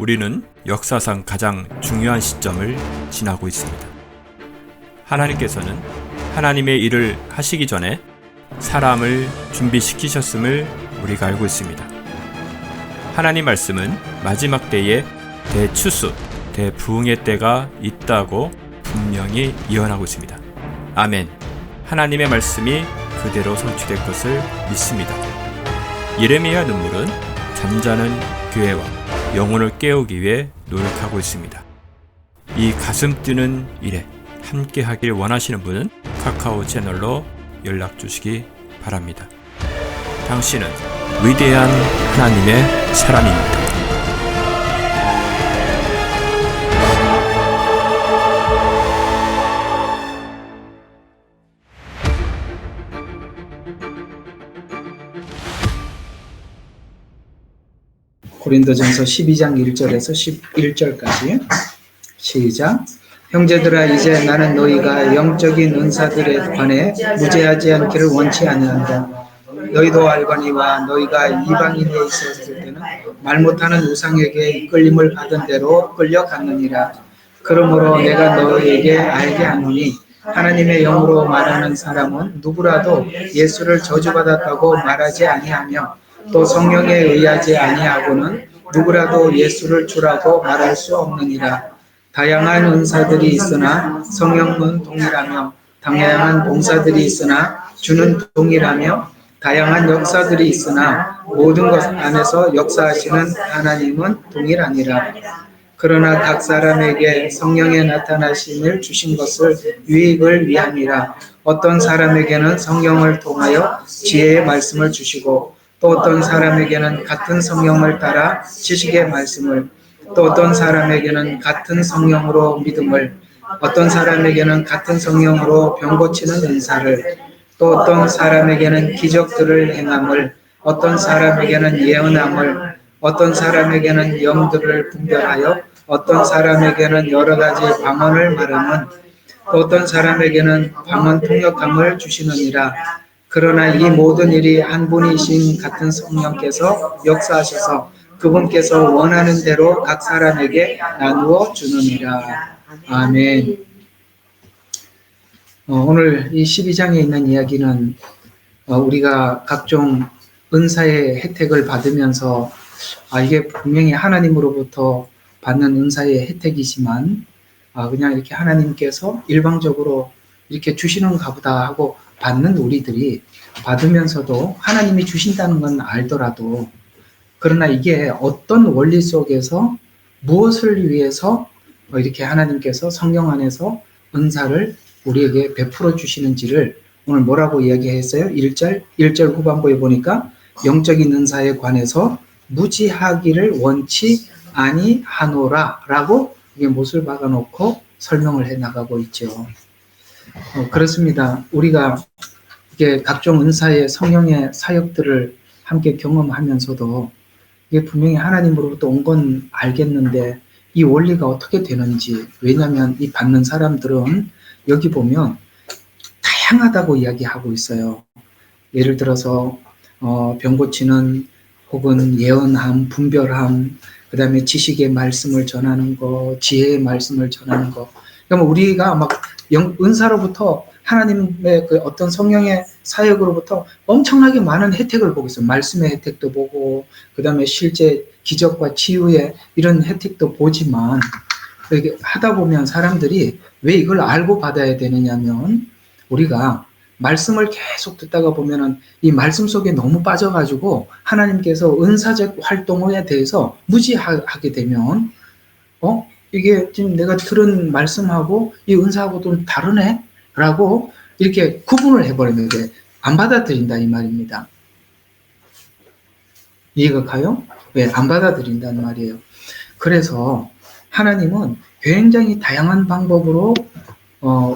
우리는 역사상 가장 중요한 시점을 지나고 있습니다. 하나님께서는 하나님의 일을 하시기 전에 사람을 준비시키셨음을 우리가 알고 있습니다. 하나님 말씀은 마지막 때에 대추수, 대부흥의 때가 있다고 분명히 예언하고 있습니다. 아멘. 하나님의 말씀이 그대로 성취될 것을 믿습니다. 예레미야 눈물은 잠자는 교회와 영혼을 깨우기 위해 노력하고 있습니다. 이 가슴 뛰는 일에 함께 하길 원하시는 분은 카카오 채널로 연락 주시기 바랍니다. 당신은 위대한 하나님의 사람입니다. 고린도전서 12장 1절에서 11절까지 시작. 형제들아, 이제 나는 너희가 영적인 은사들에 관해 무죄하지 않기를 원치 아니한다. 너희도 알거니와 너희가 이방인에 있었을 때는 말 못하는 우상에게 이끌림을 받은 대로 끌려갔느니라. 그러므로 내가 너희에게 알게 하노니 하나님의 영으로 말하는 사람은 누구라도 예수를 저주받았다고 말하지 아니하며 또 성령에 의하지 아니하고는 누구라도 예수를 주라고 말할 수 없느니라. 다양한 은사들이 있으나 성령은 동일하며 다양한 봉사들이 있으나 주는 동일하며 다양한 역사들이 있으나 모든 것 안에서 역사하시는 하나님은 동일하니라. 그러나 각 사람에게 성령의 나타나심을 주신 것을 유익을 위함이라. 어떤 사람에게는 성령을 통하여 지혜의 말씀을 주시고 또 어떤 사람에게는 같은 성령을 따라 지식의 말씀을, 또 어떤 사람에게는 같은 성령으로 믿음을, 어떤 사람에게는 같은 성령으로 병 고치는 은사를, 또 어떤 사람에게는 기적들을 행함을, 어떤 사람에게는 예언함을, 어떤 사람에게는 영들을 분별하여, 어떤 사람에게는 여러 가지 방언을 말하면, 또 어떤 사람에게는 방언 통역함을 주시느니라. 그러나 이 모든 일이 한 분이신 같은 성령께서 역사하셔서 그분께서 원하는 대로 각 사람에게 나누어 주느니라. 아멘. 오늘 이 12장에 있는 이야기는 우리가 각종 은사의 혜택을 받으면서 이게 분명히 하나님으로부터 받는 은사의 혜택이지만 그냥 이렇게 하나님께서 일방적으로 이렇게 주시는가 보다 하고 받는 우리들이 받으면서도 하나님이 주신다는 건 알더라도 그러나 이게 어떤 원리 속에서 무엇을 위해서 이렇게 하나님께서 성령 안에서 은사를 우리에게 베풀어 주시는지를 오늘 뭐라고 이야기했어요? 1절 후반부에 보니까 영적인 은사에 관해서 무지하기를 원치 아니하노라 라고 이게 못을 박아놓고 설명을 해나가고 있죠. 그렇습니다. 우리가 이게 각종 은사의 성령의 사역들을 함께 경험하면서도 이게 분명히 하나님으로부터 온 건 알겠는데 이 원리가 어떻게 되는지, 왜냐하면 이 받는 사람들은 여기 보면 다양하다고 이야기하고 있어요. 예를 들어서 병 고치는 혹은 예언함, 분별함, 그 다음에 지식의 말씀을 전하는 거, 지혜의 말씀을 전하는 거. 그러면 우리가 막 은사로부터 하나님의 그 어떤 성령의 사역으로부터 엄청나게 많은 혜택을 보고 있어요. 말씀의 혜택도 보고, 그 다음에 실제 기적과 치유의 이런 혜택도 보지만, 이렇게 하다 보면 사람들이 왜 이걸 알고 받아야 되느냐면, 우리가 말씀을 계속 듣다가 보면은 이 말씀 속에 너무 빠져가지고 하나님께서 은사적 활동에 대해서 무지하게 되면, 이게 지금 내가 들은 말씀하고 이 은사하고 좀 다르네? 라고 이렇게 구분을 해버리는데 안 받아들인다 이 말입니다. 이해가 가요? 왜? 안 받아들인다는 말이에요. 그래서 하나님은 굉장히 다양한 방법으로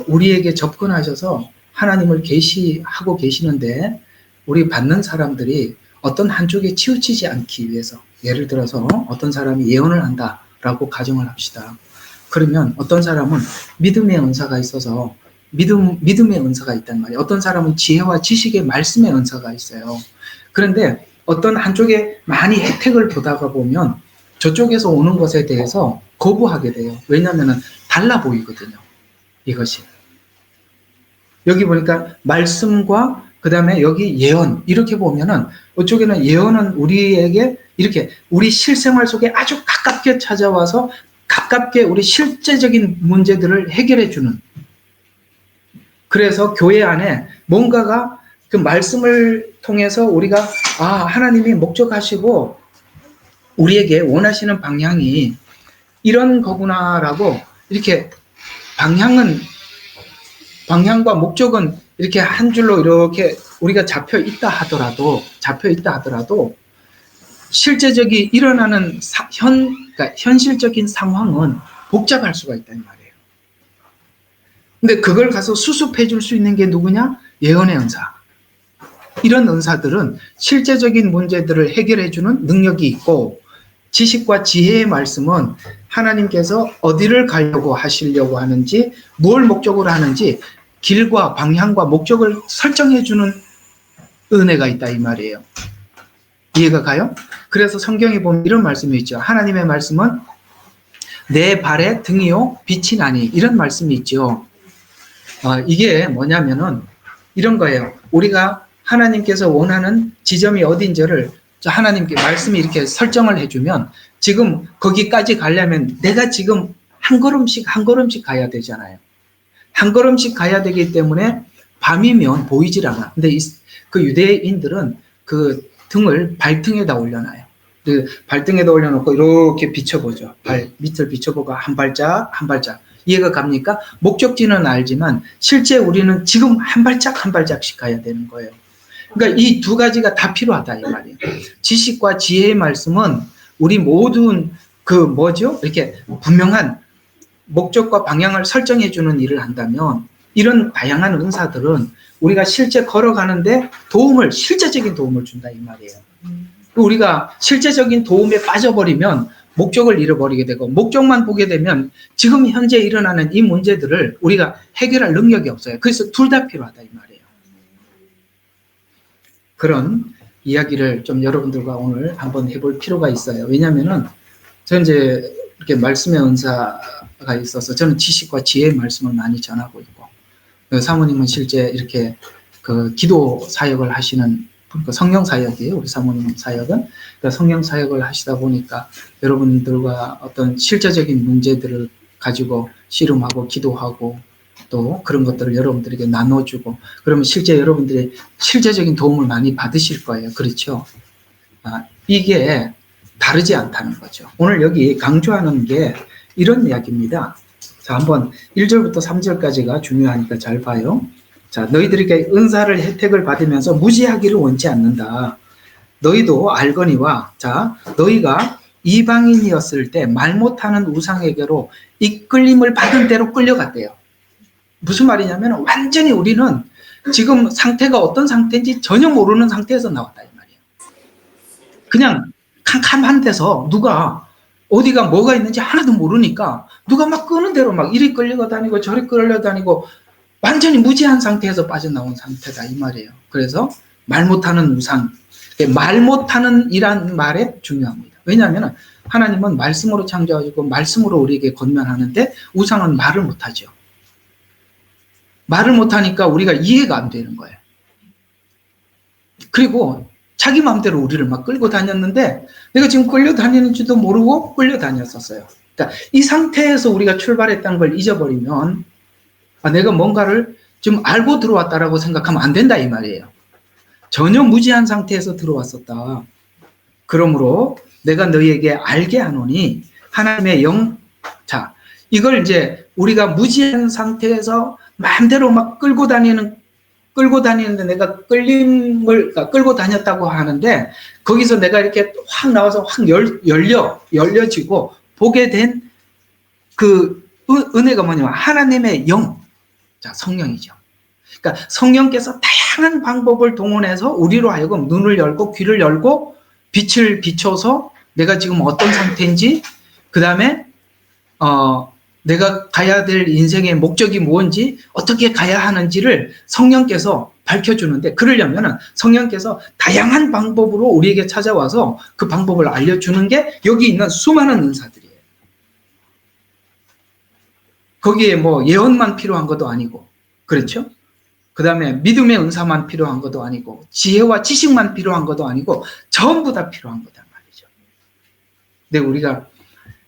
우리에게 접근하셔서 하나님을 계시하고 계시는데 우리 받는 사람들이 어떤 한쪽에 치우치지 않기 위해서, 예를 들어서 어떤 사람이 예언을 한다라고 가정을 합시다. 그러면 어떤 사람은 믿음의 은사가 있어서 믿음의 은사가 있단 말이에요. 어떤 사람은 지혜와 지식의 말씀의 은사가 있어요. 그런데 어떤 한쪽에 많이 혜택을 보다가 보면 저쪽에서 오는 것에 대해서 거부하게 돼요. 왜냐하면 달라 보이거든요. 이것이. 여기 보니까 말씀과 그 다음에 여기 예언 이렇게 보면은 이쪽에는 예언은 우리에게 이렇게 우리 실생활 속에 아주 가깝게 찾아와서 가깝게 우리 실제적인 문제들을 해결해 주는, 그래서 교회 안에 뭔가가 그 말씀을 통해서 우리가 하나님이 목적하시고 우리에게 원하시는 방향이 이런 거구나라고 이렇게 방향과 목적은 이렇게 한 줄로 이렇게 우리가 잡혀 있다 하더라도 실제적인 일어나는 그러니까 현실적인 상황은 복잡할 수가 있다는 말이에요. 근데 그걸 가서 수습해 줄 수 있는 게 누구냐? 예언의 은사. 이런 은사들은 실제적인 문제들을 해결해 주는 능력이 있고, 지식과 지혜의 말씀은 하나님께서 어디를 가려고 하시려고 하는지, 뭘 목적으로 하는지 길과 방향과 목적을 설정해 주는 은혜가 있다 이 말이에요. 이해가 가요? 그래서 성경에 보면 이런 말씀이 있죠. 하나님의 말씀은 내 발의 등이요 빛이 나니, 이런 말씀이 있죠. 이게 뭐냐면은 이런 거예요. 우리가 하나님께서 원하는 지점이 어딘지를 하나님께 말씀이 이렇게 설정을 해주면 지금 거기까지 가려면 내가 지금 한 걸음씩 가야 되잖아요. 한 걸음씩 가야 되기 때문에 밤이면 보이질 않아. 근데 그 유대인들은 그 등을 발등에다 올려놔요. 그 발등에다 올려놓고 이렇게 비춰보죠. 발 밑을 비춰보고 한 발짝 한 발짝. 이해가 갑니까? 목적지는 알지만 실제 우리는 지금 한 발짝씩 가야 되는 거예요. 그러니까 이 두 가지가 다 필요하다 이 말이에요. 지식과 지혜의 말씀은 우리 모든 이렇게 분명한 목적과 방향을 설정해 주는 일을 한다면, 이런 다양한 은사들은 우리가 실제 걸어가는데 실제적인 도움을 준다 이 말이에요. 우리가 실제적인 도움에 빠져버리면 목적을 잃어버리게 되고, 목적만 보게 되면 지금 현재 일어나는 이 문제들을 우리가 해결할 능력이 없어요. 그래서 둘 다 필요하다 이 말이에요. 그런 이야기를 좀 여러분들과 오늘 한번 해볼 필요가 있어요. 왜냐하면은 저는 이제 이렇게 말씀의 은사가 있어서 저는 지식과 지혜의 말씀을 많이 전하고 있고, 사모님은 실제 이렇게 그 기도 사역을 하시는 성령 사역이에요. 우리 사모님 사역은. 그러니까 성령 사역을 하시다 보니까 여러분들과 어떤 실제적인 문제들을 가지고 씨름하고 기도하고 또 그런 것들을 여러분들에게 나눠주고, 그러면 실제 여러분들이 실제적인 도움을 많이 받으실 거예요. 그렇죠? 이게 다르지 않다는 거죠. 오늘 여기 강조하는 게 이런 이야기입니다. 자, 한번 1절부터 3절까지가 중요하니까 잘 봐요. 자, 너희들에게 은사를 혜택을 받으면서 무지하기를 원치 않는다. 너희도 알거니와, 자, 너희가 이방인이었을 때 말 못하는 우상에게로 이끌림을 받은 대로 끌려갔대요. 무슨 말이냐면 완전히 우리는 지금 상태가 어떤 상태인지 전혀 모르는 상태에서 나왔다 이 말이에요. 그냥 캄캄한 데서 누가 어디가 뭐가 있는지 하나도 모르니까 누가 막 끄는 대로 막 이리 끌려다니고 저리 끌려다니고 완전히 무지한 상태에서 빠져나온 상태다 이 말이에요. 그래서 말 못하는 우상, 말 못하는 이란 말에 중요합니다. 왜냐하면 하나님은 말씀으로 창조하시고 말씀으로 우리에게 권면하는데 우상은 말을 못하죠. 말을 못하니까 우리가 이해가 안 되는 거예요. 그리고 자기 마음대로 우리를 막 끌고 다녔는데 내가 지금 끌려다니는지도 모르고 끌려다녔었어요. 그러니까 이 상태에서 우리가 출발했다는 걸 잊어버리면 내가 뭔가를 좀 알고 들어왔다라고 생각하면 안 된다 이 말이에요. 전혀 무지한 상태에서 들어왔었다. 그러므로 내가 너희에게 알게 하노니 하나님의 영, 자, 이걸 이제 우리가 무지한 상태에서 마음대로 막 끌고 다니는데 내가 끌고 다녔다고 하는데 거기서 내가 이렇게 확 나와서 확 열려지고 보게 된 그 은혜가 뭐냐면 하나님의 영, 자, 성령이죠. 그러니까 성령께서 다양한 방법을 동원해서 우리로 하여금 눈을 열고 귀를 열고 빛을 비춰서 내가 지금 어떤 상태인지, 그 다음에 내가 가야 될 인생의 목적이 뭔지, 어떻게 가야 하는지를 성령께서 밝혀주는데, 그러려면 성령께서 다양한 방법으로 우리에게 찾아와서 그 방법을 알려주는 게 여기 있는 수많은 은사들이에요. 거기에 뭐 예언만 필요한 것도 아니고, 그렇죠? 그 다음에 믿음의 은사만 필요한 것도 아니고, 지혜와 지식만 필요한 것도 아니고, 전부 다 필요한 거단 말이죠. 근데 우리가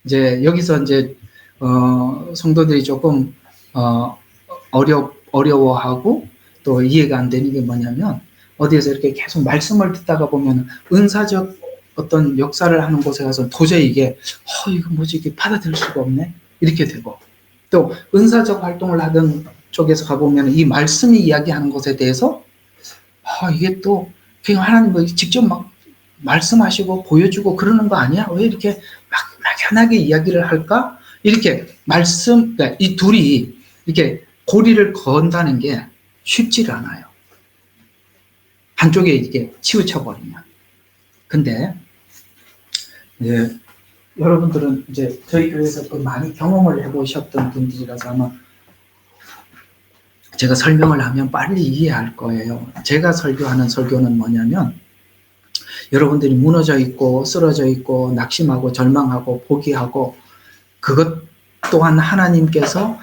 이제 여기서 이제 성도들이 조금 어려워하고 또 이해가 안 되는 게 뭐냐면, 어디에서 이렇게 계속 말씀을 듣다가 보면 은사적 어떤 역사를 하는 곳에 가서 도저히 이게 이거 뭐지, 이게 받아들일 수가 없네, 이렇게 되고, 또 은사적 활동을 하던 쪽에서 가보면 이 말씀이 이야기하는 것에 대해서 이게 또 그냥 하나님 직접 막 말씀하시고 보여주고 그러는 거 아니야? 왜 이렇게 막연하게 이야기를 할까? 이렇게 그러니까 이 둘이 이렇게 고리를 건다는 게 쉽지가 않아요. 한쪽에 이렇게 치우쳐버리면. 근데 이제 여러분들은 이제 저희 교회에서 많이 경험을 해보셨던 분들이라서 아마 제가 설명을 하면 빨리 이해할 거예요. 제가 설교하는 설교는 뭐냐면, 여러분들이 무너져 있고 쓰러져 있고 낙심하고 절망하고 포기하고, 그것 또한 하나님께서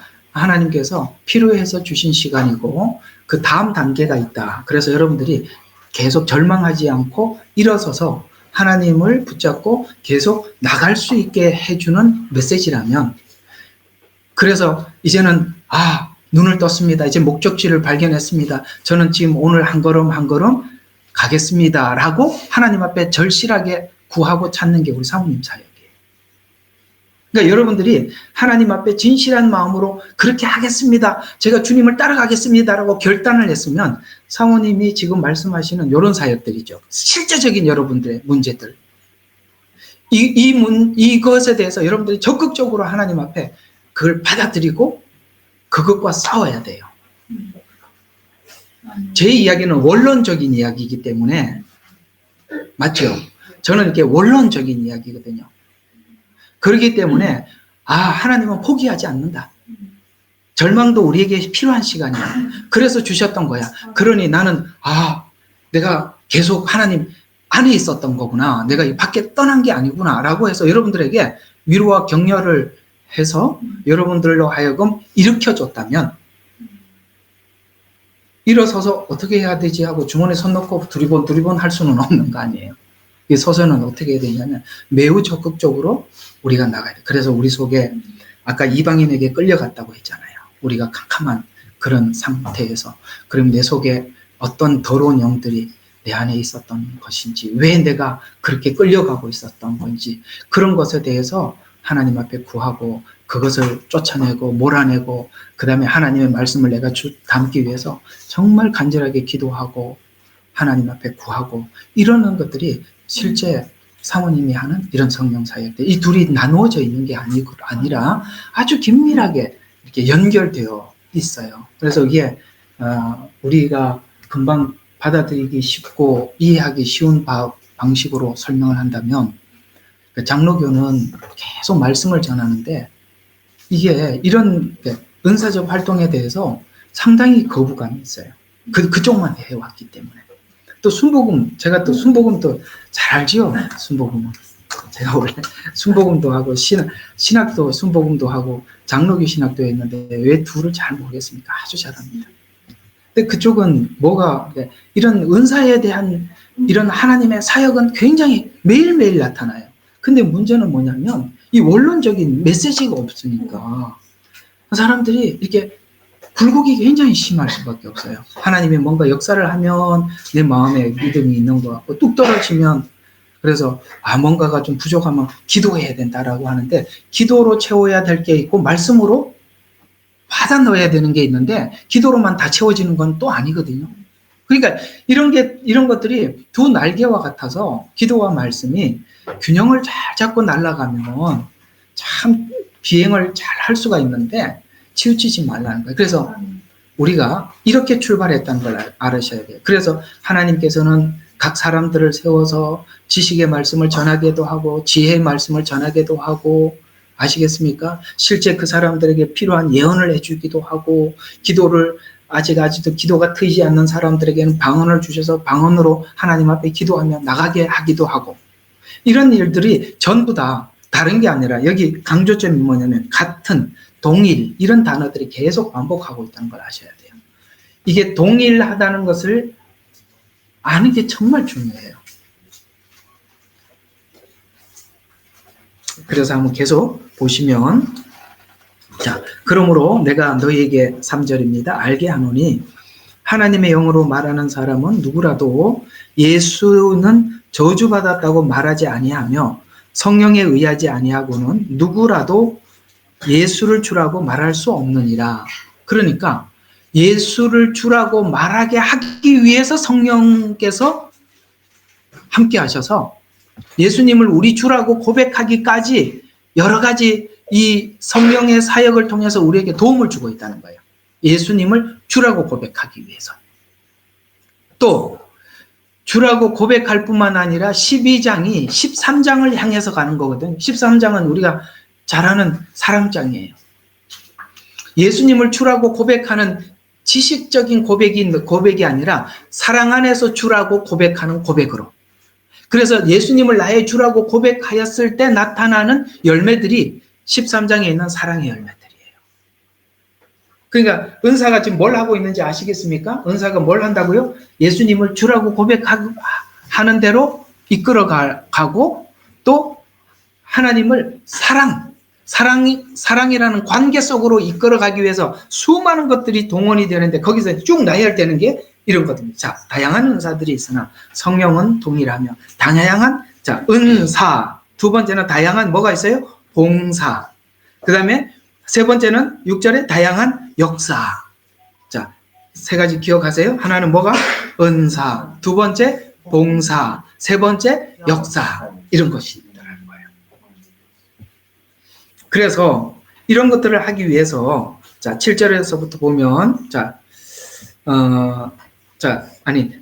필요해서 주신 시간이고, 그 다음 단계가 있다. 그래서 여러분들이 계속 절망하지 않고 일어서서 하나님을 붙잡고 계속 나갈 수 있게 해주는 메시지라면, 그래서 이제는 눈을 떴습니다. 이제 목적지를 발견했습니다. 저는 지금 오늘 한 걸음 한 걸음 가겠습니다. 라고 하나님 앞에 절실하게 구하고 찾는 게 우리 사모님 사역이에요. 그러니까 여러분들이 하나님 앞에 진실한 마음으로 그렇게 하겠습니다, 제가 주님을 따라가겠습니다 라고 결단을 했으면, 사모님이 지금 말씀하시는 이런 사역들이죠. 실제적인 여러분들의 문제들. 이것에 대해서 여러분들이 적극적으로 하나님 앞에 그걸 받아들이고 그것과 싸워야 돼요. 제 이야기는 원론적인 이야기이기 때문에, 맞죠? 저는 이렇게 원론적인 이야기거든요. 그렇기 때문에 하나님은 포기하지 않는다. 절망도 우리에게 필요한 시간이야. 그래서 주셨던 거야. 그러니 나는 내가 계속 하나님 안에 있었던 거구나, 내가 이 밖에 떠난 게 아니구나 라고 해서 여러분들에게 위로와 격려를 해서 여러분들로 하여금 일으켜줬다면, 일어서서 어떻게 해야 되지 하고 주머니에 손 넣고 두리번 할 수는 없는 거 아니에요. 이 서서는 어떻게 해야 되냐면 매우 적극적으로 우리가 나가야 돼. 그래서 우리 속에 아까 이방인에게 끌려갔다고 했잖아요. 우리가 캄캄한 그런 상태에서, 그럼 내 속에 어떤 더러운 영들이 내 안에 있었던 것인지, 왜 내가 그렇게 끌려가고 있었던 건지, 그런 것에 대해서 하나님 앞에 구하고 그것을 쫓아내고 몰아내고, 그 다음에 하나님의 말씀을 내가 담기 위해서 정말 간절하게 기도하고 하나님 앞에 구하고, 이러는 것들이 실제 사모님이 하는 이런 성령 사역들, 이 둘이 나누어져 있는 게 아니라 아주 긴밀하게 이렇게 연결되어 있어요. 그래서 이게 우리가 금방 받아들이기 쉽고 이해하기 쉬운 방식으로 설명을 한다면, 장로교는 계속 말씀을 전하는데 이게 이런 은사적 활동에 대해서 상당히 거부감이 있어요. 그쪽만 해왔기 때문에. 또 순복음, 제가 또 순복음도 잘 알지요. 순복음은 제가 원래 순복음도 하고 신학도 순복음도 하고 장로교 신학도 했는데 왜 둘을 잘 모르겠습니까? 아주 잘합니다. 근데 그쪽은 뭐가, 이런 은사에 대한 이런 하나님의 사역은 굉장히 매일매일 나타나요. 근데 문제는 뭐냐면 이 원론적인 메시지가 없으니까 사람들이 이렇게 굴곡이 굉장히 심할 수밖에 없어요. 하나님이 뭔가 역사를 하면 내 마음에 믿음이 있는 것 같고, 뚝 떨어지면, 그래서 뭔가가 좀 부족하면 기도해야 된다라고 하는데, 기도로 채워야 될 게 있고 말씀으로 받아 넣어야 되는 게 있는데 기도로만 다 채워지는 건 또 아니거든요. 그러니까 이런 것들이 두 날개와 같아서 기도와 말씀이 균형을 잘 잡고 날아가면 참 비행을 잘 할 수가 있는데 치우치지 말라는 거예요. 그래서 우리가 이렇게 출발했다는 걸 알으셔야 돼요. 그래서 하나님께서는 각 사람들을 세워서 지식의 말씀을 전하게도 하고 지혜의 말씀을 전하게도 하고 아시겠습니까? 실제 그 사람들에게 필요한 예언을 해주기도 하고, 기도를 아직도 기도가 트이지 않는 사람들에게는 방언을 주셔서 방언으로 하나님 앞에 기도하며 나가게 하기도 하고, 이런 일들이 전부 다 다른 게 아니라 여기 강조점이 뭐냐면 같은, 동일, 이런 단어들이 계속 반복하고 있다는 걸 아셔야 돼요. 이게 동일하다는 것을 아는 게 정말 중요해요. 그래서 한번 계속 보시면, 자, 그러므로 내가 너희에게 3절입니다. 알게 하노니 하나님의 영으로 말하는 사람은 누구라도 예수는 저주받았다고 말하지 아니하며 성령에 의하지 아니하고는 누구라도 예수를 주라고 말할 수 없느니라. 그러니까 예수를 주라고 말하게 하기 위해서 성령께서 함께 하셔서 예수님을 우리 주라고 고백하기까지 여러 가지 이 성령의 사역을 통해서 우리에게 도움을 주고 있다는 거예요. 예수님을 주라고 고백하기 위해서. 또 주라고 고백할 뿐만 아니라 12장이 13장을 향해서 가는 거거든요. 13장은 우리가 잘 아는 사랑장이에요. 예수님을 주라고 고백하는 지식적인 고백이 아니라 사랑 안에서 주라고 고백하는 고백으로. 그래서 예수님을 나의 주라고 고백하였을 때 나타나는 열매들이 13장에 있는 사랑의 열매들이에요. 그러니까 은사가 지금 뭘 하고 있는지 아시겠습니까? 은사가 뭘 한다고요? 예수님을 주라고 고백하는 대로 이끌어가고, 또 하나님을 사랑이라는 관계 속으로 이끌어가기 위해서 수많은 것들이 동원이 되는데, 거기서 쭉 나열되는 게 이런 거거든요. 자, 다양한 은사들이 있으나 성령은 동일하며, 다양한, 자, 은사. 두 번째는 다양한 뭐가 있어요? 봉사. 그 다음에 세 번째는 6절에 다양한 역사. 자, 세 가지 기억하세요. 하나는 뭐가? 은사. 두 번째 봉사. 세 번째 역사. 이런 것이 있다는 거예요. 그래서 이런 것들을 하기 위해서, 자, 7절에서부터 보면,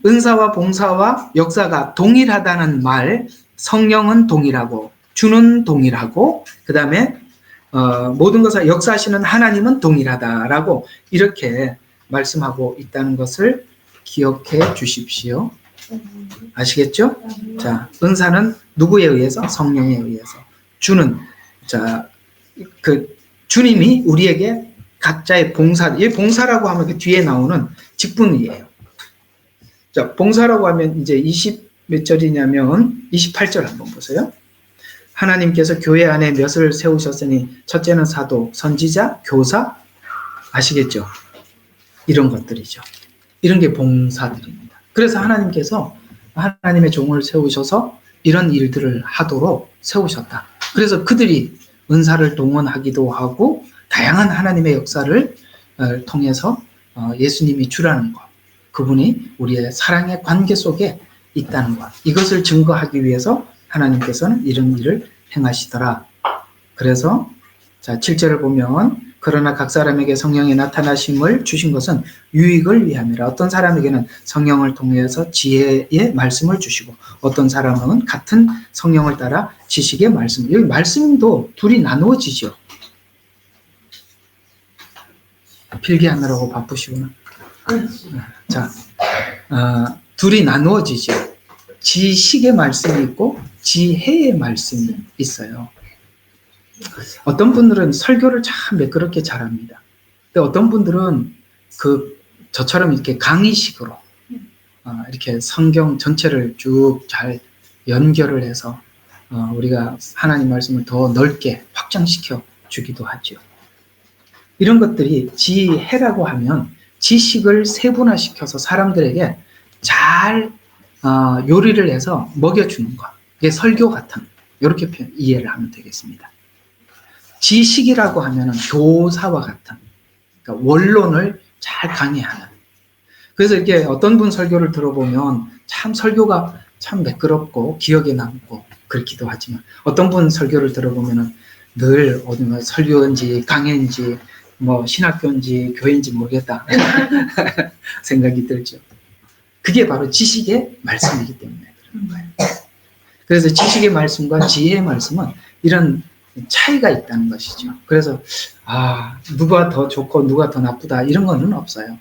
은사와 봉사와 역사가 동일하다는 말, 성령은 동일하고, 주는 동일하고, 그 다음에, 모든 것을 역사하시는 하나님은 동일하다라고 이렇게 말씀하고 있다는 것을 기억해 주십시오. 아시겠죠? 자, 은사는 누구에 의해서? 성령에 의해서. 주는, 자, 그 주님이 우리에게 각자의 봉사, 이 봉사라고 하면 그 뒤에 나오는 직분이에요. 자, 봉사라고 하면 이제 20몇 절이냐면 28절 한번 보세요. 하나님께서 교회 안에 몇을 세우셨으니 첫째는 사도, 선지자, 교사, 아시겠죠? 이런 것들이죠. 이런 게 봉사들입니다. 그래서 하나님께서 하나님의 종을 세우셔서 이런 일들을 하도록 세우셨다. 그래서 그들이 은사를 동원하기도 하고 다양한 하나님의 역사를 통해서 예수님이 주라는 것, 그분이 우리의 사랑의 관계 속에 있다는 것, 이것을 증거하기 위해서 하나님께서는 이런 일을 행하시더라. 그래서 자, 7절을 보면 그러나 각 사람에게 성령의 나타나심을 주신 것은 유익을 위함이라. 어떤 사람에게는 성령을 통해서 지혜의 말씀을 주시고, 어떤 사람은 같은 성령을 따라 지식의 말씀. 여기 말씀도 둘이 나누어지죠. 필기하느라고 바쁘시구나. 자, 둘이 나누어지죠. 지식의 말씀이 있고 지혜의 말씀이 있어요. 어떤 분들은 설교를 참 매끄럽게 잘합니다. 근데 어떤 분들은 저처럼 이렇게 강의식으로 이렇게 성경 전체를 쭉 잘 연결을 해서 우리가 하나님 말씀을 더 넓게 확장시켜 주기도 하죠. 이런 것들이 지혜라고 하면 지식을 세분화시켜서 사람들에게 잘 요리를 해서 먹여주는 것. 이게 설교 같은, 이렇게 이해를 하면 되겠습니다. 지식이라고 하면 교사와 같은, 그러니까 원론을 잘 강의하는. 그래서 이렇게 어떤 분 설교를 들어보면 참 설교가 참 매끄럽고 기억에 남고 그렇기도 하지만, 어떤 분 설교를 들어보면 늘 어디 설교인지 강의인지 뭐 신학교인지 교회인지 모르겠다 생각이 들죠. 그게 바로 지식의 말씀이기 때문에 그런 거예요. 그래서 지식의 말씀과 지혜의 말씀은 이런 차이가 있다는 것이죠. 그래서 누가 더 좋고 누가 더 나쁘다 이런 거는 없어요.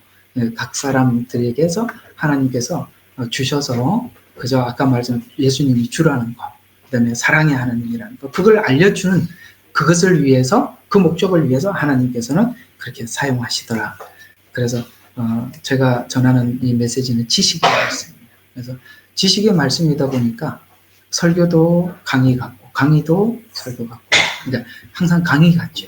각 사람들에게서 하나님께서 주셔서 그저 아까 말씀 예수님이 주라는 것, 그다음에 사랑의 하나님이라는 것, 그걸 알려주는 그것을 위해서 그 목적을 위해서 하나님께서는 그렇게 사용하시더라. 그래서 제가 전하는 이 메시지는 지식의 말씀입니다. 그래서 지식의 말씀이다 보니까 설교도 강의 같고 강의도 설교 같고 그러니까 항상 강의 같죠.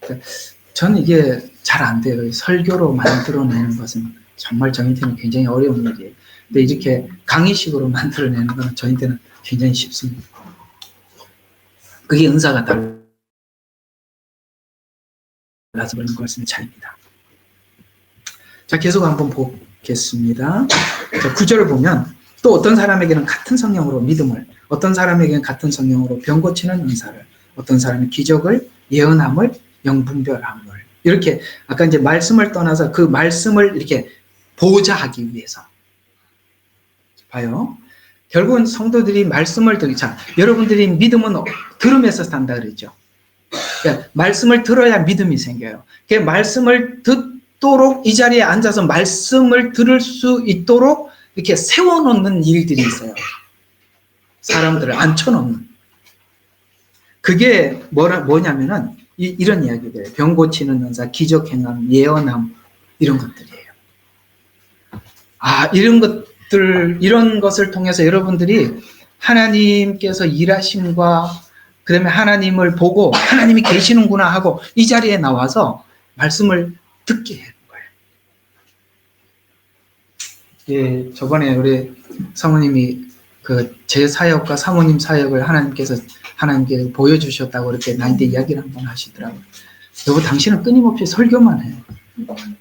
그러니까 저는 이게 잘 안 돼요. 설교로 만들어내는 것은 정말 저한테는 굉장히 어려운 일이에요. 근데 이렇게 강의식으로 만들어내는 건 저한테는 굉장히 쉽습니다. 그게 은사가 달라서 그런 것은 차이입니다. 자, 계속 한번 보겠습니다. 자, 9절을 보면 또 어떤 사람에게는 같은 성령으로 믿음을, 어떤 사람에게는 같은 성령으로 병 고치는 은사를, 어떤 사람은 기적을, 예언함을, 영분별함을, 이렇게 아까 이제 말씀을 떠나서 그 말씀을 이렇게 보호자 하기 위해서 봐요. 결국은 성도들이 말씀을 자, 여러분들이 믿음은 들음에서 산다 그랬죠. 그러니까 말씀을 들어야 믿음이 생겨요. 그 말씀을 듣도록 이 자리에 앉아서 말씀을 들을 수 있도록 이렇게 세워놓는 일들이 있어요. 사람들을 앉혀놓는. 그게 뭐냐면은 이런 이야기들, 병 고치는 은사, 기적 행함, 예언함 이런 것들이에요. 이런 것을 통해서 여러분들이 하나님께서 일하심과 그다음에 하나님을 보고 하나님이 계시는구나 하고 이 자리에 나와서 말씀을 듣게 하는 거예요. 예, 저번에 우리 사모님이 제 사역과 사모님 사역을 하나님께 보여주셨다고 이렇게 나한테 이야기를 한번 하시더라고요. 여보, 당신은 끊임없이 설교만 해요.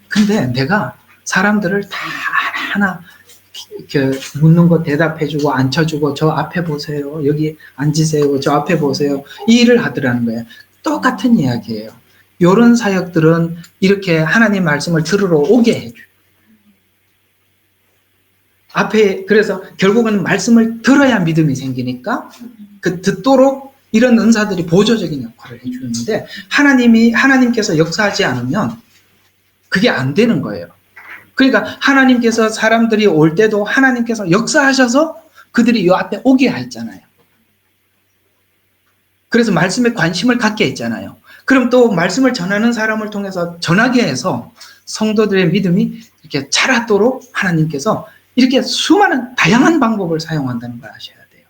근데 내가 사람들을 다 하나하나 이렇게 묻는 거 대답해주고 앉혀주고 저 앞에 보세요. 여기 앉으세요. 저 앞에 보세요. 이 일을 하더라는 거예요. 똑같은 이야기예요. 이런 사역들은 이렇게 하나님 말씀을 들으러 오게 해줘요. 그래서 결국은 말씀을 들어야 믿음이 생기니까 듣도록 이런 은사들이 보조적인 역할을 해주는데 하나님께서 역사하지 않으면 그게 안 되는 거예요. 그러니까 하나님께서 사람들이 올 때도 하나님께서 역사하셔서 그들이 이 앞에 오게 했잖아요. 그래서 말씀에 관심을 갖게 했잖아요. 그럼 또 말씀을 전하는 사람을 통해서 전하게 해서 성도들의 믿음이 이렇게 자라도록 하나님께서 이렇게 수많은 다양한 방법을 사용한다는 걸 아셔야 돼요.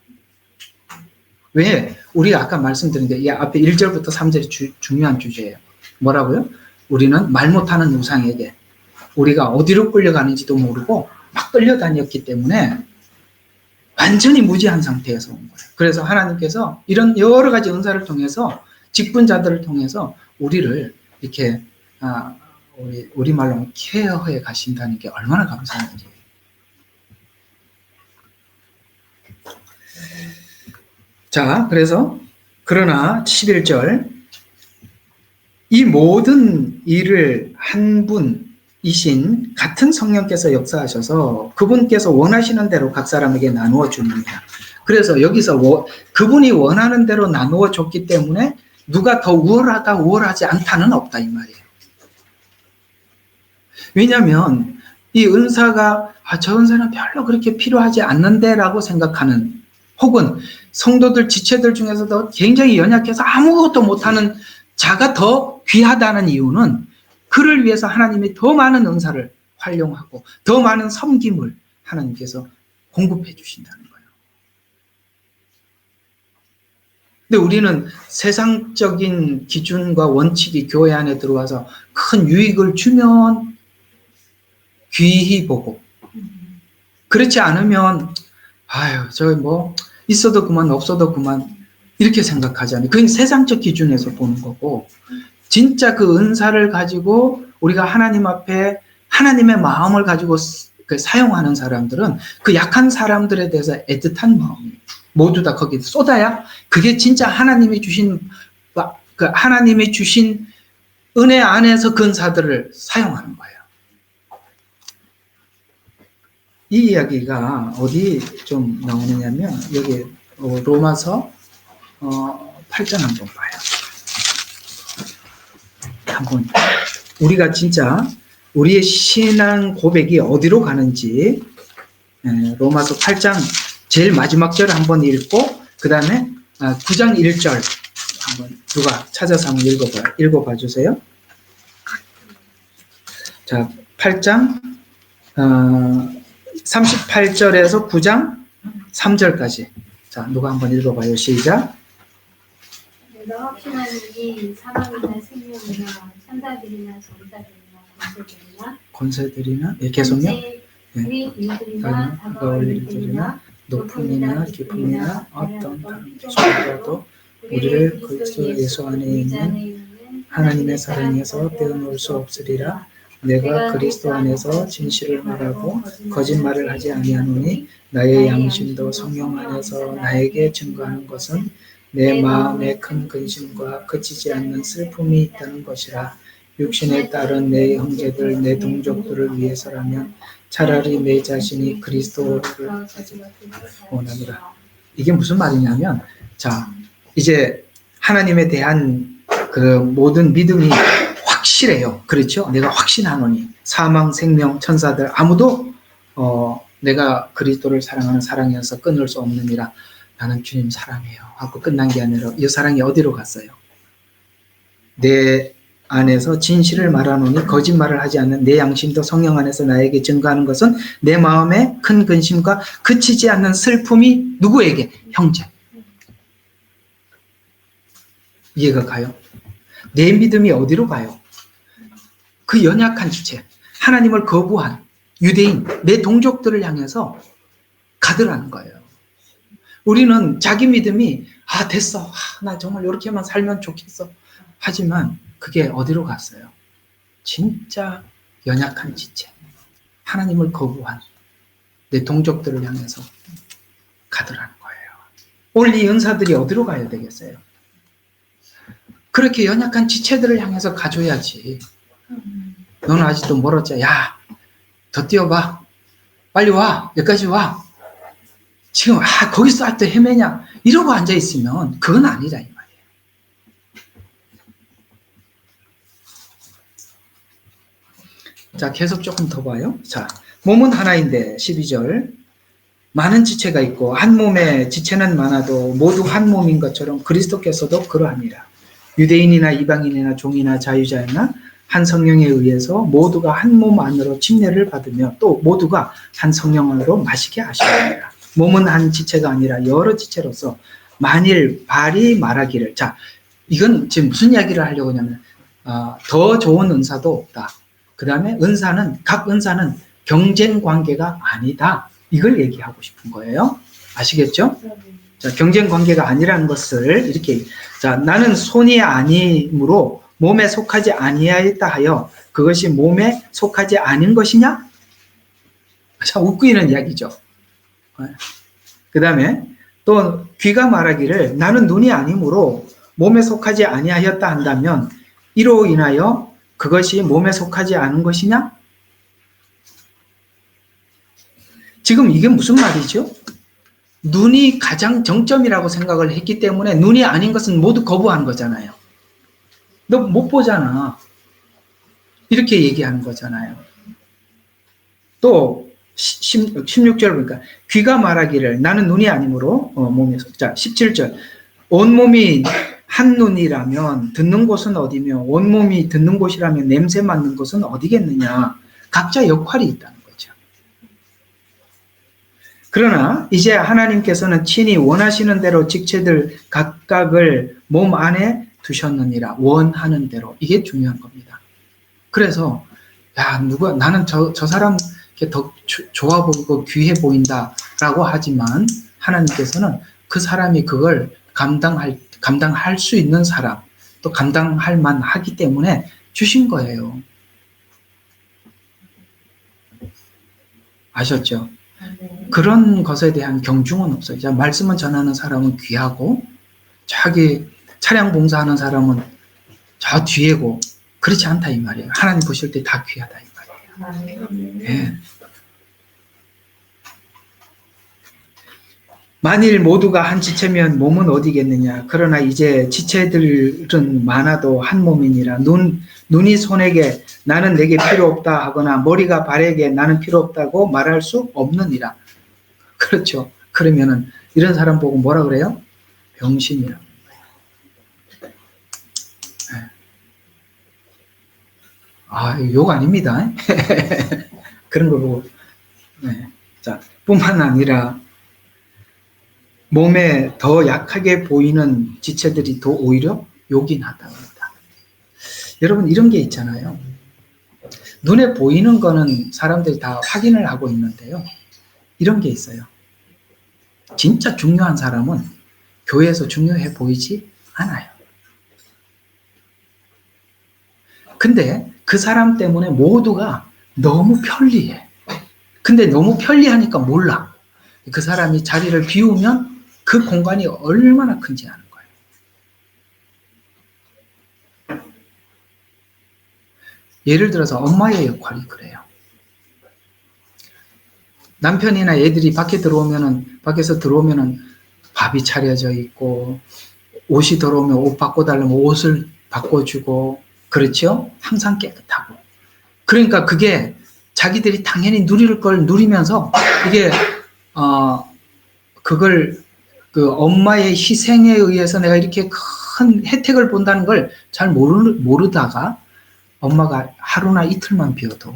왜? 우리가 아까 말씀드린 게 이 앞에 1절부터 3절이 중요한 주제예요. 뭐라고요? 우리는 말 못하는 우상에게 우리가 어디로 끌려가는지도 모르고 막 끌려다녔기 때문에 완전히 무지한 상태에서 온 거예요. 그래서 하나님께서 이런 여러 가지 은사를 통해서 직분자들을 통해서 우리를 이렇게 우리말로 케어해 가신다는 게 얼마나 감사한 일이에요. 자, 그러나 11절 이 모든 일을 한 분이신 같은 성령께서 역사하셔서 그분께서 원하시는 대로 각 사람에게 나누어 줍니다. 그래서 여기서 그분이 원하는 대로 나누어 줬기 때문에 누가 더 우월하다 우월하지 않다는 없다 이 말이에요. 왜냐하면 이 은사가 저 은사는 별로 그렇게 필요하지 않는데 라고 생각하는 혹은 성도들 지체들 중에서도 굉장히 연약해서 아무것도 못하는 자가 더 귀하다는 이유는 그를 위해서 하나님이 더 많은 은사를 활용하고 더 많은 섬김을 하나님께서 공급해 주신다는 거예요. 근데 우리는 세상적인 기준과 원칙이 교회 안에 들어와서 큰 유익을 주면 귀히 보고 그렇지 않으면 있어도 그만 없어도 그만 이렇게 생각하잖아요. 그건 세상적 기준에서 보는 거고 진짜 그 은사를 가지고 우리가 하나님 앞에 하나님의 마음을 가지고 사용하는 사람들은 그 약한 사람들에 대해서 애틋한 마음 모두 다 거기에 쏟아야 그게 진짜 하나님이 주신 은혜 안에서 그 은사들을 사용하는 거예요. 이 이야기가 어디 좀 나오느냐면 여기 로마서 8장 한번 봐요. 한번 우리가 진짜 우리의 신앙 고백이 어디로 가는지 로마서 8장 제일 마지막 절 한번 읽고 그 다음에 9장 1절 한번 누가 찾아서 한번 읽어봐 주세요. 자, 8장 38절에서 9장 3절까지. 자, 누가 한번 읽어봐요. 시작. 내가 확신하는 이 사망이나 생명이나 천사들이나 정사들이나 권세들이나 권세들이나 계속요. 위 일들이나 다가올 일들이나 높음이나 깊음이나 어떤 다른 소리라도 우리를 그리스도 예수 안에 있는 하나님의 사랑에서 떼어놓을 수 없으리라. 내가 그리스도 안에서 진실을 말하고 거짓말을 하지 아니하노니 나의 양심도 성령 안에서 나에게 증거하는 것은 내 마음에 큰 근심과 그치지 않는 슬픔이 있다는 것이라. 육신에 따른 내 형제들, 내 동족들을 위해서라면 차라리 내 자신이 그리스도를 원하노라. 이게 무슨 말이냐면, 자, 이제 하나님에 대한 그 모든 믿음이 확실해요. 그렇죠? 내가 확신하노니 사망, 생명, 천사들 아무도 내가 그리스도를 사랑하는 사랑이어서 끊을 수 없느니라. 나는 주님 사랑해요 하고 끝난 게 아니라 이 사랑이 어디로 갔어요? 내 안에서 진실을 말하노니 거짓말을 하지 않는 내 양심도 성령 안에서 나에게 증거하는 것은 내 마음에 큰 근심과 그치지 않는 슬픔이 누구에게? 형제. 이해가 가요? 내 믿음이 어디로 가요? 그 연약한 지체, 하나님을 거부한 유대인, 내 동족들을 향해서 가더라는 거예요. 우리는 자기 믿음이 됐어. 나 정말 이렇게만 살면 좋겠어. 하지만 그게 어디로 갔어요? 진짜 연약한 지체, 하나님을 거부한 내 동족들을 향해서 가더라는 거예요. 오늘 이 은사들이 어디로 가야 되겠어요? 그렇게 연약한 지체들을 향해서 가줘야지. 너는 아직도 멀었지. 야, 더 뛰어봐. 빨리 와. 여기까지 와. 지금 거기서 할 때 헤매냐. 이러고 앉아있으면 그건 아니라 이 말이에요. 자, 계속 조금 더 봐요. 자, 몸은 하나인데 12절 많은 지체가 있고 한 몸에 지체는 많아도 모두 한 몸인 것처럼 그리스도께서도 그러하니라. 유대인이나 이방인이나 종이나 자유자이나 한 성령에 의해서 모두가 한 몸 안으로 침례를 받으며 또 모두가 한 성령 안으로 마시게 하시느니라. 몸은 한 지체가 아니라 여러 지체로서 만일 발이 말하기를, 자, 이건 지금 무슨 이야기를 하려고 하냐면 더 좋은 은사도 없다. 그 다음에 각 은사는 경쟁 관계가 아니다. 이걸 얘기하고 싶은 거예요. 아시겠죠? 자, 경쟁 관계가 아니라는 것을 이렇게, 자, 나는 손이 아니므로 몸에 속하지 아니하였다 하여 그것이 몸에 속하지 않은 것이냐? 자, 웃기는 이야기죠. 그 다음에 또 귀가 말하기를 나는 눈이 아니므로 몸에 속하지 아니하였다 한다면 이로 인하여 그것이 몸에 속하지 않은 것이냐? 지금 이게 무슨 말이죠? 눈이 가장 정점이라고 생각을 했기 때문에 눈이 아닌 것은 모두 거부하는 거잖아요. 너 못 보잖아. 이렇게 얘기하는 거잖아요. 또 16절 보니까 귀가 말하기를 나는 눈이 아니므로 몸에 속. 자, 17절 온몸이 한 눈이라면 듣는 곳은 어디며 온몸이 듣는 곳이라면 냄새 맡는 곳은 어디겠느냐. 각자 역할이 있다는 거죠. 그러나 이제 하나님께서는 친히 원하시는 대로 직체들 각각을 몸 안에 두셨느니라. 원하는 대로. 이게 중요한 겁니다. 그래서 나는 저 사람 더 좋아 보이고 귀해 보인다라고 하지만 하나님께서는 그 사람이 그걸 감당할 수 있는 사람, 또 감당할 만하기 때문에 주신 거예요. 아셨죠? 그런 것에 대한 경중은 없어요. 자, 말씀을 전하는 사람은 귀하고 저기 차량 봉사하는 사람은 저 뒤에고 그렇지 않다 이 말이에요. 하나님 보실 때 다 귀하다 이 말이에요. 네. 만일 모두가 한 지체면 몸은 어디겠느냐. 그러나 이제 지체들은 많아도 한 몸이니라. 눈이 손에게 나는 내게 필요 없다 하거나 머리가 발에게 나는 필요 없다고 말할 수 없느니라. 그렇죠. 그러면은 이런 사람 보고 뭐라 그래요? 병신이라. 욕 아닙니다. 그런 거 보고. 네. 자, 뿐만 아니라 몸에 더 약하게 보이는 지체들이 더 오히려 요긴하다고 합니다. 여러분, 이런 게 있잖아요. 눈에 보이는 거는 사람들이 다 확인을 하고 있는데요. 이런 게 있어요. 진짜 중요한 사람은 교회에서 중요해 보이지 않아요. 근데 그 사람 때문에 모두가 너무 편리해. 근데 너무 편리하니까 몰라. 그 사람이 자리를 비우면 그 공간이 얼마나 큰지 아는 거예요. 예를 들어서 엄마의 역할이 그래요. 남편이나 애들이 밖에서 들어오면은 밥이 차려져 있고, 옷이 들어오면 옷 바꿔달라면 옷을 바꿔주고, 그렇죠? 항상 깨끗하고. 그러니까 그게 자기들이 당연히 누릴 걸 누리면서 이게 그걸 그 엄마의 희생에 의해서 내가 이렇게 큰 혜택을 본다는 걸 잘 모르다가 엄마가 하루나 이틀만 비워도,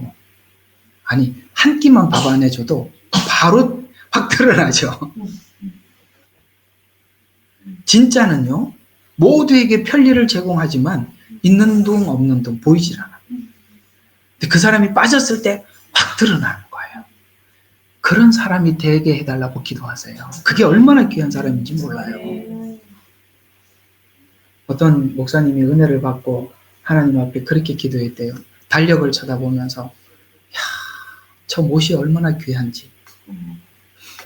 아니 한 끼만 밥 안 해줘도 바로 확 드러나죠. 진짜는요, 모두에게 편리를 제공하지만 있는 둥 없는 둥 보이질 않아. 근데 그 사람이 빠졌을 때 확 드러나는 거예요. 그런 사람이 되게 해달라고 기도하세요. 그게 얼마나 귀한 사람인지 몰라요. 어떤 목사님이 은혜를 받고 하나님 앞에 그렇게 기도했대요. 달력을 쳐다보면서, 야, 저 못이 얼마나 귀한지.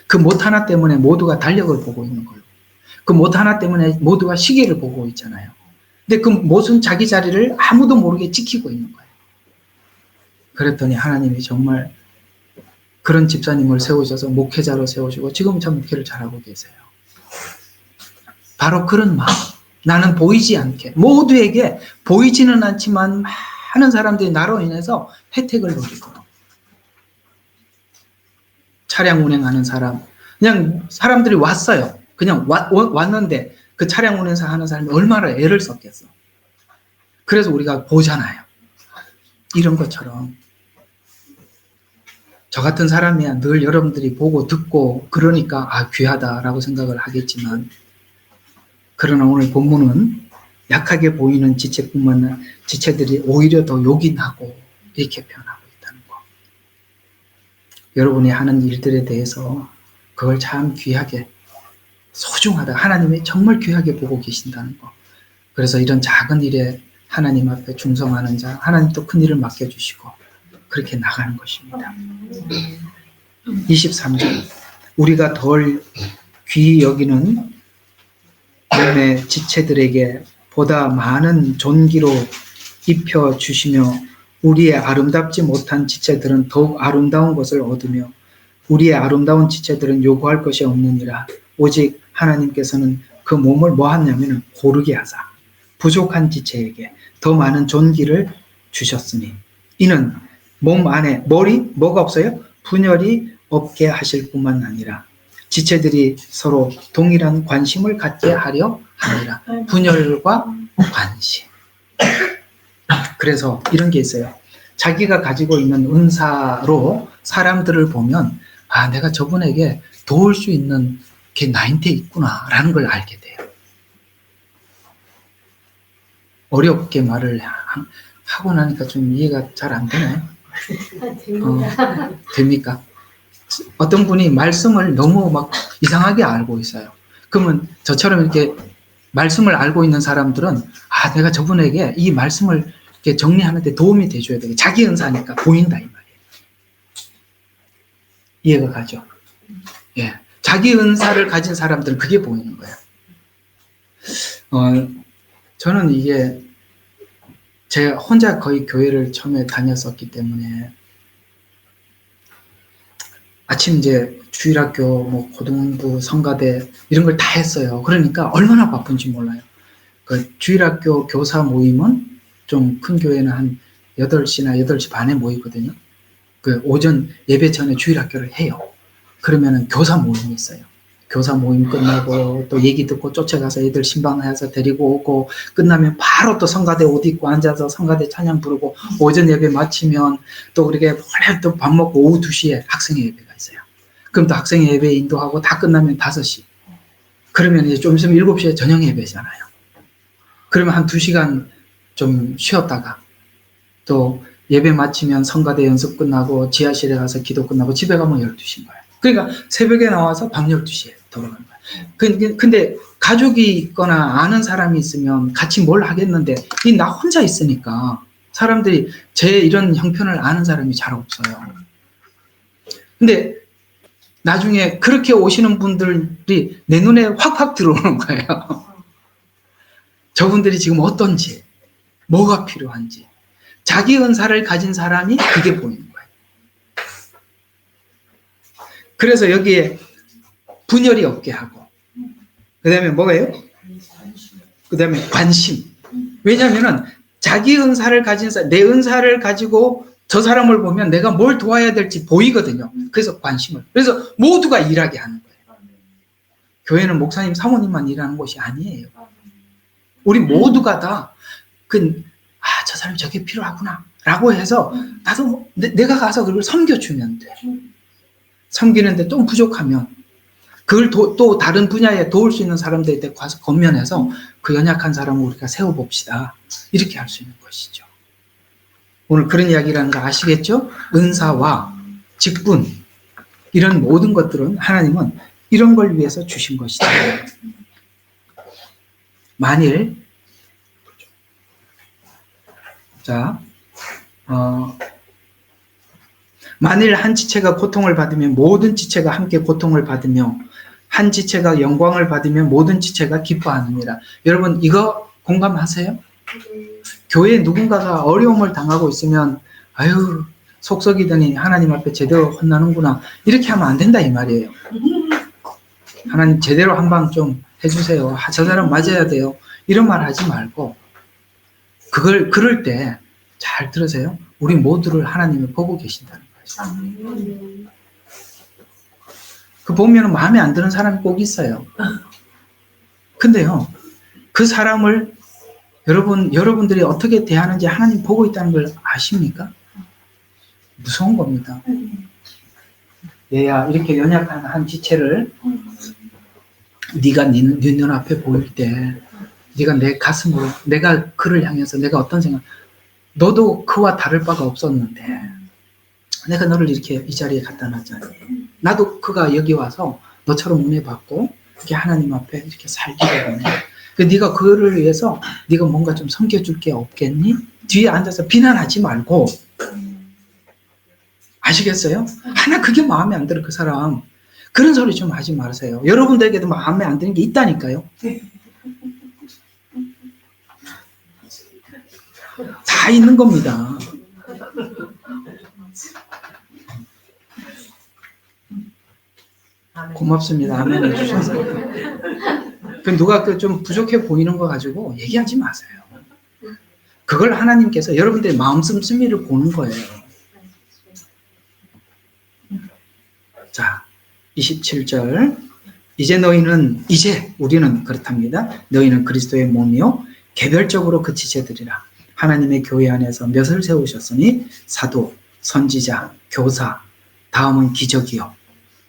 그 못 하나 때문에 모두가 달력을 보고 있는 거예요. 그 못 하나 때문에 모두가 시계를 보고 있잖아요. 근데 그 못은 자기 자리를 아무도 모르게 지키고 있는 거예요. 그랬더니 하나님이 정말 그런 집사님을 세우셔서 목회자로 세우시고 지금 참 목회를 잘하고 계세요. 바로 그런 마음. 나는 보이지 않게, 모두에게 보이지는 않지만 많은 사람들이 나로 인해서 혜택을 누리고, 차량 운행하는 사람, 그냥 사람들이 왔어요. 그냥 왔는데 그 차량 운행사 하는 사람이 얼마나 애를 썼겠어. 그래서 우리가 보잖아요. 이런 것처럼 저 같은 사람이야 늘 여러분들이 보고 듣고 그러니까 귀하다라고 생각을 하겠지만, 그러나 오늘 본문은 약하게 보이는 지체뿐만 아니라 지체들이 오히려 더 요긴하고 이렇게 표현하고 있다는 거. 여러분이 하는 일들에 대해서 그걸 참 귀하게, 소중하다, 하나님이 정말 귀하게 보고 계신다는 거. 그래서 이런 작은 일에 하나님 앞에 충성하는 자, 하나님 또 큰 일을 맡겨주시고 그렇게 나가는 것입니다. 23절, 우리가 덜 귀히 여기는 몸의 지체들에게 보다 많은 존귀로 입혀주시며 우리의 아름답지 못한 지체들은 더욱 아름다운 것을 얻으며 우리의 아름다운 지체들은 요구할 것이 없느니라. 오직 하나님께서는 그 몸을 뭐 하냐면 고르게 하사 부족한 지체에게 더 많은 존귀를 주셨으니 이는 몸 안에 뭐가 없어요? 분열이 없게 하실 뿐만 아니라 지체들이 서로 동일한 관심을 갖게 하려 하니라. 분열과 관심. 그래서 이런 게 있어요. 자기가 가지고 있는 은사로 사람들을 보면 내가 저분에게 도울 수 있는 게 나한테 있구나라는 걸 알게 돼요. 어렵게 말을 하고 나니까 좀 이해가 잘 안 되나요? 됩니까? 어떤 분이 말씀을 너무 막 이상하게 알고 있어요. 그러면 저처럼 이렇게 말씀을 알고 있는 사람들은 내가 저분에게 이 말씀을 이렇게 정리하는데 도움이 돼줘야 되겠다. 자기 은사니까 보인다 이 말이에요. 이해가 가죠? 예, 자기 은사를 가진 사람들은 그게 보이는 거예요. 저는 이게 제가 혼자 거의 교회를 처음에 다녔었기 때문에 아침 이제 주일학교, 뭐 고등부, 성가대 이런 걸 다 했어요. 그러니까 얼마나 바쁜지 몰라요. 그 주일학교 교사 모임은 좀 큰 교회는 한 8시나 8시 반에 모이거든요. 그 오전 예배 전에 주일학교를 해요. 그러면은 교사 모임이 있어요. 교사 모임 끝나고 또 얘기 듣고 쫓아가서 애들 신방해서 데리고 오고 끝나면 바로 또 성가대 옷 입고 앉아서 성가대 찬양 부르고 오전 예배 마치면 또 그렇게 또 밥 먹고 오후 2시에 학생회 예배가 있어요. 그럼 또 학생회 예배 인도하고 다 끝나면 5시. 그러면 이제 좀 있으면 7시에 저녁 예배잖아요. 그러면 한 2시간 좀 쉬었다가 또 예배 마치면 성가대 연습 끝나고 지하실에 가서 기도 끝나고 집에 가면 12시인 거예요. 그러니까 새벽에 나와서 밤 12시에 돌아가는 거예요. 근데 가족이 있거나 아는 사람이 있으면 같이 뭘 하겠는데 이 나 혼자 있으니까 사람들이 제 이런 형편을 아는 사람이 잘 없어요. 근데 나중에 그렇게 오시는 분들이 내 눈에 확확 들어오는 거예요. 저분들이 지금 어떤지, 뭐가 필요한지. 자기 은사를 가진 사람이 그게 보이는 거예요. 그래서 여기에 분열이 없게 하고, 그 다음에 뭐예요? 그 다음에 관심. 왜냐하면 자기 은사를 가진 사람, 내 은사를 가지고 저 사람을 보면 내가 뭘 도와야 될지 보이거든요. 그래서 관심을. 그래서 모두가 일하게 하는 거예요. 교회는 목사님, 사모님만 일하는 곳이 아니에요. 우리 모두가 다 저 사람이 저게 필요하구나 라고 해서 나도 내가 가서 그걸 섬겨주면 돼. 섬기는데 좀 부족하면 그걸 또 다른 분야에 도울 수 있는 사람들한테 가서 건면해서 그 연약한 사람을 우리가 세워봅시다. 이렇게 할 수 있는 것이죠. 오늘 그런 이야기라는 거 아시겠죠? 은사와 직분 이런 모든 것들은 하나님은 이런 걸 위해서 주신 것이다. 만일 한 지체가 고통을 받으면 모든 지체가 함께 고통을 받으며 한 지체가 영광을 받으면 모든 지체가 기뻐하느니라. 여러분 이거 공감하세요? 교회에 누군가가 어려움을 당하고 있으면 아유 속썩이더니 하나님 앞에 제대로 혼나는구나 이렇게 하면 안 된다 이 말이에요. 하나님 제대로 한 방 좀 해주세요. 저 사람 맞아야 돼요. 이런 말 하지 말고 그럴 때 잘 들으세요. 우리 모두를 하나님이 보고 계신다는 거예요. 그 보면 마음에 안 드는 사람이 꼭 있어요. 근데요, 그 사람을 여러분들이 어떻게 대하는지 하나님 보고 있다는 걸 아십니까? 무서운 겁니다. 얘야, 이렇게 연약한 한 지체를 네가 네 눈앞에 보일 때 네가 내 가슴으로 내가 그를 향해서 내가 어떤 생각 너도 그와 다를 바가 없었는데 내가 너를 이렇게 이 자리에 갖다 놨잖아. 나도 그가 여기 와서 너처럼 은혜 받고 이렇게 하나님 앞에 이렇게 살기를 원해. 네가 그를 위해서 네가 뭔가 좀 섬겨줄 게 없겠니? 뒤에 앉아서 비난하지 말고 아시겠어요? 하나 그게 마음에 안 들어 그 사람. 그런 소리 좀 하지 마세요. 여러분들에게도 마음에 안 드는 게 있다니까요. 다 있는 겁니다. 고맙습니다. 아멘 해주셔서. 누가 좀 부족해 보이는 거 가지고 얘기하지 마세요. 그걸 하나님께서 여러분들의 마음 씀씀이를 보는 거예요. 자, 27절. 이제 우리는 그렇답니다. 너희는 그리스도의 몸이요 개별적으로 그 지체들이라. 하나님의 교회 안에서 몇을 세우셨으니 사도, 선지자, 교사, 다음은 기적이요.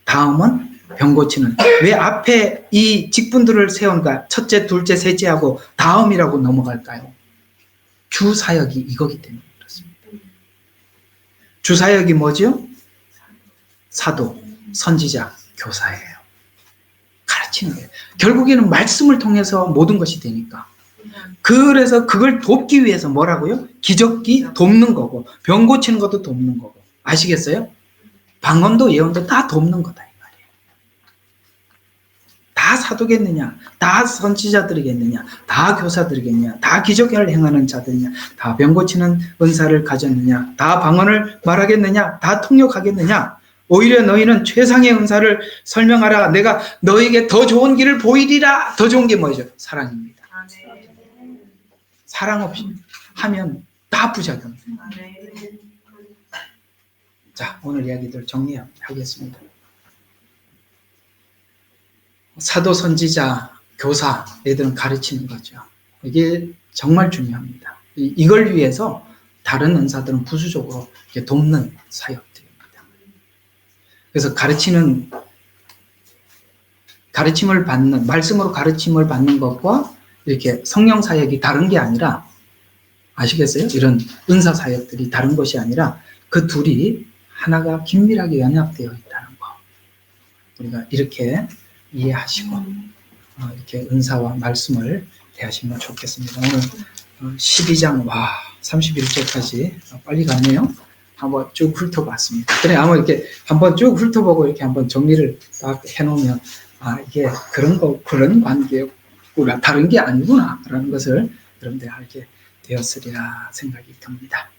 다음은 병 고치는. 왜 앞에 이 직분들을 세운가? 첫째, 둘째, 셋째하고 다음이라고 넘어갈까요? 주 사역이 이거기 때문에 그렇습니다. 주 사역이 뭐죠? 사도, 선지자, 교사예요. 가르치는 거예요. 결국에는 말씀을 통해서 모든 것이 되니까. 그래서 그걸 돕기 위해서 뭐라고요? 기적기 돕는 거고 병 고치는 것도 돕는 거고 아시겠어요? 방언도 예언도 다 돕는 거다 이 말이에요. 다 사도겠느냐? 다 선지자들이겠느냐? 다 교사들이겠느냐? 다 기적을 행하는 자들이냐? 다 병 고치는 은사를 가졌느냐? 다 방언을 말하겠느냐? 다 통역하겠느냐? 오히려 너희는 최상의 은사를 설명하라. 내가 너에게 더 좋은 길을 보이리라. 더 좋은 게 뭐죠? 사랑입니다. 사랑 없이 하면 다 부작용입니다. 자, 오늘 이야기들 정리하겠습니다. 사도, 선지자, 교사, 얘들은 가르치는 거죠. 이게 정말 중요합니다. 이걸 위해서 다른 은사들은 부수적으로 이렇게 돕는 사역들입니다. 그래서 가르침을 받는, 말씀으로 가르침을 받는 것과 이렇게 성령 사역이 다른 게 아니라, 아시겠어요? 이런 은사 사역들이 다른 것이 아니라 그 둘이 하나가 긴밀하게 연합되어 있다는 거. 우리가 이렇게 이해하시고 이렇게 은사와 말씀을 대하시면 좋겠습니다. 오늘 12장 31절까지 빨리 갔네요. 한번 쭉 훑어봤습니다. 그래, 아마 이렇게 한번 쭉 훑어보고 이렇게 한번 정리를 딱 해놓으면 이게 그런 관계구나, 다른 게 아니구나 라는 것을 여러분들이 알게 되었으리라 생각이 듭니다.